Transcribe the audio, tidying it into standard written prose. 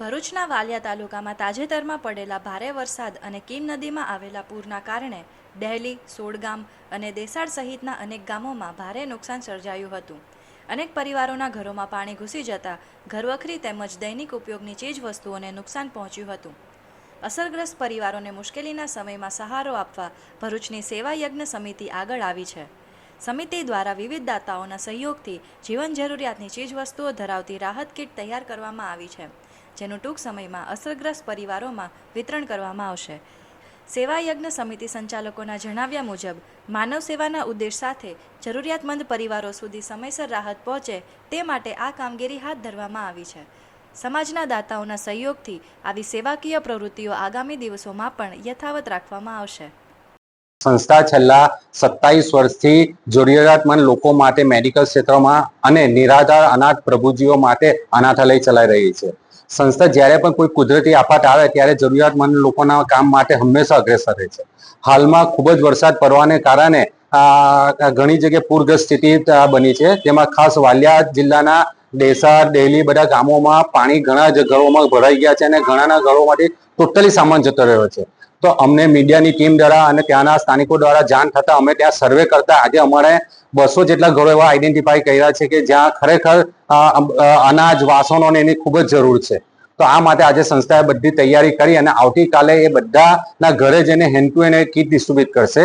ભરૂચના વાલિયા તાલુકામાં તાજેતરમાં પડેલા ભારે વરસાદ અને કીમ નદીમાં આવેલા પૂરના કારણે ડહેલી, સોડગામ અને દેસાડ સહિતના અનેક ગામોમાં ભારે નુકસાન સર્જાયું હતું. અનેક પરિવારોના ઘરોમાં પાણી ઘૂસી જતા ઘરવખરી તેમજ દૈનિક ઉપયોગની ચીજવસ્તુઓને નુકસાન પહોંચ્યું હતું. અસરગ્રસ્ત પરિવારોને મુશ્કેલીના સમયમાં સહારો આપવા ભરૂચની સેવા યજ્ઞ સમિતિ આગળ આવી છે. સમિતિ દ્વારા વિવિધ દાતાઓના સહયોગથી જીવન જરૂરિયાતની ચીજવસ્તુઓ ધરાવતી રાહત કીટ તૈયાર કરવામાં આવી છે, જેનું ટૂંક સમયમાં અસરગ્રસ્ત પરિવારોમાં વિતરણ કરવામાં આવશે. સેવા યજ્ઞ સમિતિ સંચાલકોના જણાવ્યા મુજબ માનવ સેવાના ઉદ્દેશ સાથે જરૂરિયાતમંદ પરિવારો સુધી સમયસર રાહત પહોંચે તે માટે આ કામગીરી હાથ ધરવામાં આવી છે. સમાજના દાતાઓના સહયોગથી આવી સેવાકીય પ્રવૃત્તિઓ આગામી દિવસોમાં પણ યથાવત રાખવામાં આવશે. સંસ્થા છેલ્લા 27 વર્ષથી જરૂરિયાતમંદ લોકો માટે મેડિકલ ક્ષેત્રમાં અને નિરાધાર અનાથ પ્રભુજીઓ માટે અનાથાલય ચલાવી રહી છે. સંસ્થા જ્યારે પણ કોઈ કુદરતી આફત આવે ત્યારે જરૂરિયાતમંદ લોકોના કામ માટે હંમેશા અગ્રેસર રહે છે. હાલમાં ખૂબ જ વરસાદ પડવાને કારણે ઘણી જગ્યાએ પૂરગ્રસ્ત સ્થિતિ બની છે. તેમાં ખાસ વાલિયા જિલ્લાના દેસાડ, ડેલી બધા ગામોમાં પાણી ઘણા જ ઘરોમાં ભરાઈ ગયા છે અને ઘણાના ઘરોમાંથી ટોટલી સામાન જતો રહ્યો છે. તો અમને મીડિયાની ટીમ દ્વારા અને ત્યાંના સ્થાનિકો દ્વારા જાણ થતા અમે ત્યાં સર્વે કરતા આજે અમારે 200 જેટલા ઘરો એવા આઈડેન્ટિફાઈ કર્યા છે કે જ્યાં ખરેખર અનાજ, વાસણો એની ખૂબ જ જરૂર છે. તો આ માટે આજે સંસ્થાએ બધી તૈયારી કરી અને આવતીકાલે એ બધાના ઘરે જઈને hand to hand kit distribute કરશે.